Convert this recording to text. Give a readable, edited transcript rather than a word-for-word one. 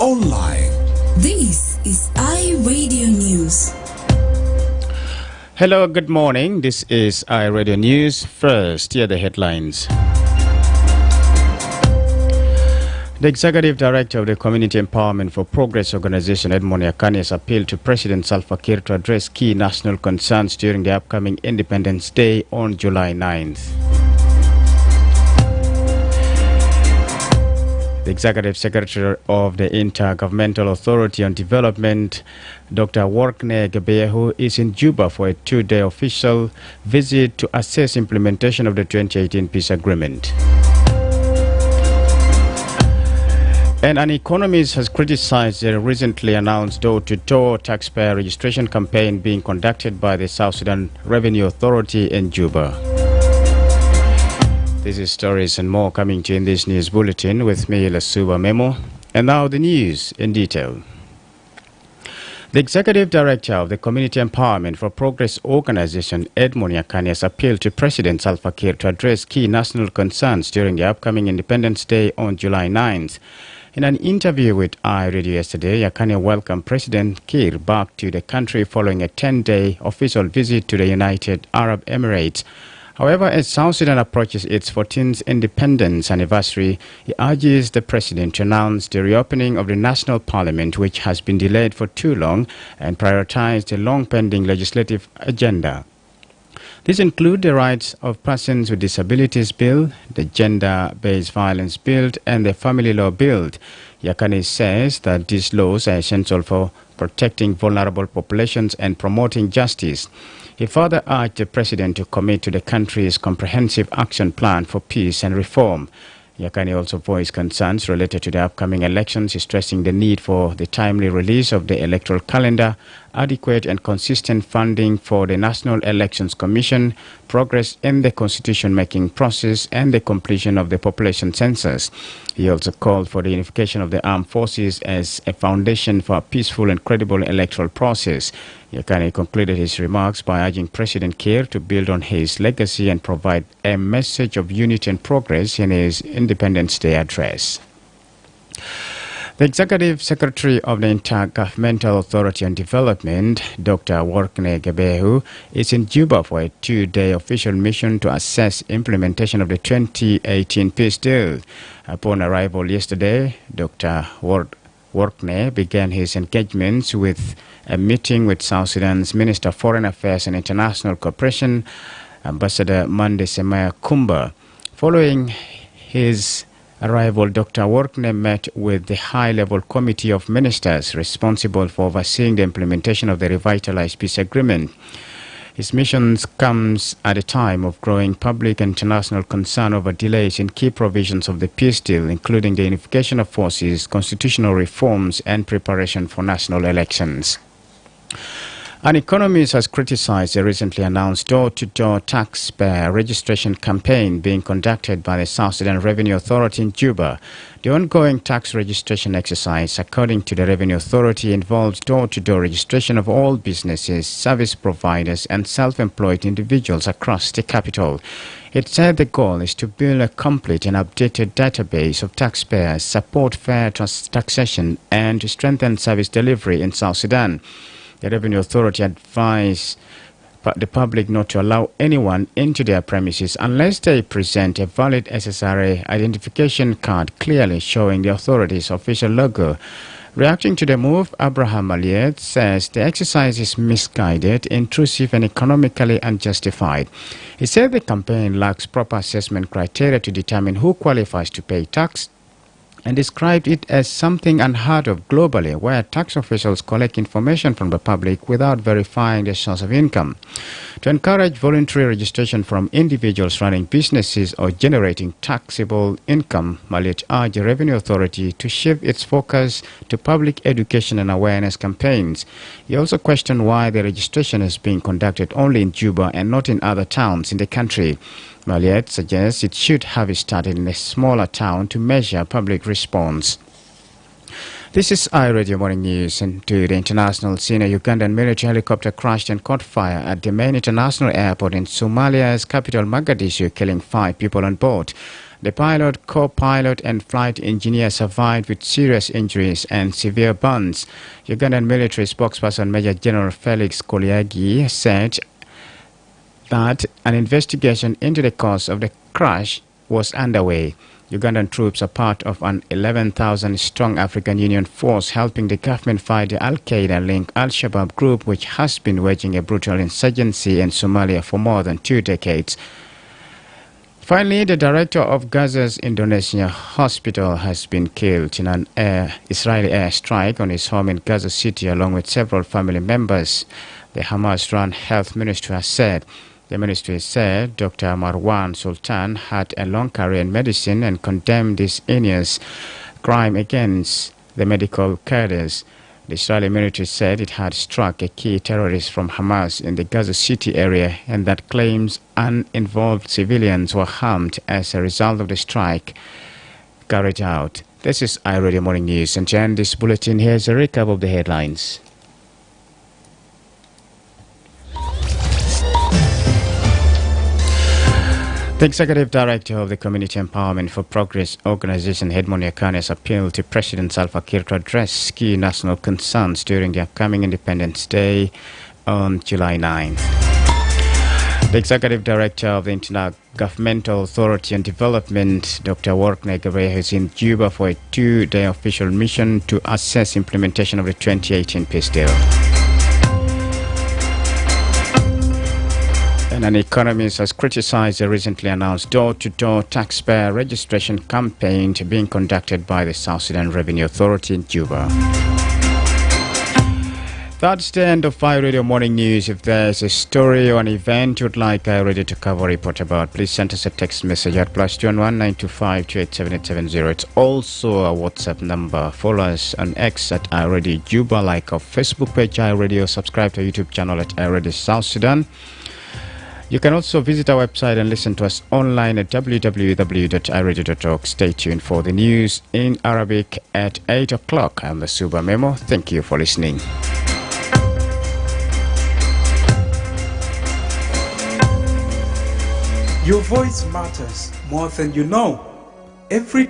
online. This is iRadio News. Hello, good morning. This is iRadio News. First, here are the headlines. The Executive Director of the Community Empowerment for Progress Organization, Edmond Yakani, has appealed to President Salva Kiir to address key national concerns during the upcoming Independence Day on July 9th. The Executive Secretary of the Intergovernmental Authority on Development, Dr. Workne Gebeyehu, is in Juba for a two-day official visit to assess implementation of the 2018 peace agreement. And an economist has criticized the recently announced door-to-door taxpayer registration campaign being conducted by the South Sudan Revenue Authority in Juba. This is stories and more coming to you in this news bulletin with me, Lasuba Memo. And now the news in detail. The Executive Director of the Community Empowerment for Progress Organization, Edmond Yakani, has appealed to President Salva Kiir to address key national concerns during the upcoming Independence Day on July 9th. In an interview with iRadio yesterday, Yakani welcomed President Kiir back to the country following a 10-day official visit to the United Arab Emirates. However, as South Sudan approaches its 14th independence anniversary, he urges the president to announce the reopening of the national parliament, which has been delayed for too long, and prioritize the long-pending legislative agenda. These include the Rights of Persons with Disabilities Bill, the Gender-Based Violence Bill, and the Family Law Bill. Yakani says that these laws are essential for protecting vulnerable populations and promoting justice. He further urged the president to commit to the country's comprehensive action plan for peace and reform. Yakani also voiced concerns related to the upcoming elections, stressing the need for the timely release of the electoral calendar, adequate and consistent funding for the National Elections Commission, progress in the constitution-making process, and the completion of the population census. He also called for the unification of the armed forces as a foundation for a peaceful and credible electoral process. Yakani concluded his remarks by urging President Kiir to build on his legacy and provide a message of unity and progress in his Independence Day address. The Executive Secretary of the Intergovernmental Authority on Development, Dr. Workne Gebeyehu, is in Juba for a two-day official mission to assess implementation of the 2018 peace deal. Upon arrival yesterday, Dr. Workne began his engagements with a meeting with South Sudan's Minister of Foreign Affairs and International Cooperation, Ambassador Mande Semaya Kumba. Following his arrival, Dr. Workne met with the high-level committee of ministers responsible for overseeing the implementation of the revitalized peace agreement. His mission comes at a time of growing public and international concern over delays in key provisions of the peace deal, including the unification of forces, constitutional reforms, and preparation for national elections. An economist has criticized the recently announced door-to-door taxpayer registration campaign being conducted by the South Sudan Revenue Authority in Juba. The ongoing tax registration exercise, according to the Revenue Authority, involves door-to-door registration of all businesses, service providers, and self-employed individuals across the capital. It said the goal is to build a complete and updated database of taxpayers, support fair taxation, and to strengthen service delivery in South Sudan. The Revenue Authority advised the public not to allow anyone into their premises unless they present a valid SSRA identification card clearly showing the authority's official logo. Reacting to the move, Abraham Aliet says the exercise is misguided, intrusive, and economically unjustified. He said the campaign lacks proper assessment criteria to determine who qualifies to pay tax, and described it as something unheard of globally, where tax officials collect information from the public without verifying their source of income. To encourage voluntary registration from individuals running businesses or generating taxable income, Maliet urged the Revenue Authority to shift its focus to public education and awareness campaigns. He also questioned why the registration is being conducted only in Juba and not in other towns in the country. Maliet suggests it should have started in a smaller town to measure public response. This is iRadio Morning News. And to the international scene, a Ugandan military helicopter crashed and caught fire at the main international airport in Somalia's capital Mogadishu, killing 5 people on board. The pilot, co-pilot and flight engineer survived with serious injuries and severe burns. Ugandan military spokesperson Major General Felix Koliagi said that an investigation into the cause of the crash was underway. Ugandan troops are part of an 11,000-strong African Union force helping the government fight the Al-Qaeda-linked Al-Shabaab group, which has been waging a brutal insurgency in Somalia for more than 2 decades. Finally, the director of Gaza's Indonesia hospital has been killed in an Israeli airstrike on his home in Gaza City along with several family members, the Hamas-run health ministry has said. The ministry said Dr. Marwan Sultan had a long career in medicine and condemned this heinous crime against the medical cadres. The Israeli military said it had struck a key terrorist from Hamas in the Gaza City area and that claims uninvolved civilians were harmed as a result of the strike carried out. This is iRadio Morning News, and to end this bulletin, here's a recap of the headlines. The Executive Director of the Community Empowerment for Progress organization, Edmond Yakane, has appealed to President Salva Kiir to address key national concerns during the upcoming Independence Day on July 9th. The Executive Director of the Intergovernmental Authority on Development, Dr. Workneh Gabriel, is in Juba for a 2-day official mission to assess implementation of the 2018 peace deal. And an economist has criticized the recently announced door-to-door taxpayer registration campaign being conducted by the South Sudan Revenue Authority in Juba. That's the end of iRadio Morning News. If there's a story or an event you'd like iRadio to cover or report about, please send us a text message at +211 925 287 It's also a WhatsApp number. Follow us on X at iRadio Juba, like our Facebook page iRadio, subscribe to our YouTube channel at iRadio South Sudan. You can also visit our website and listen to us online at www.iradio.org. Stay tuned for the news in Arabic at 8 o'clock. I'm Lasuba Memo. Thank you for listening. Your voice matters more than you know. Every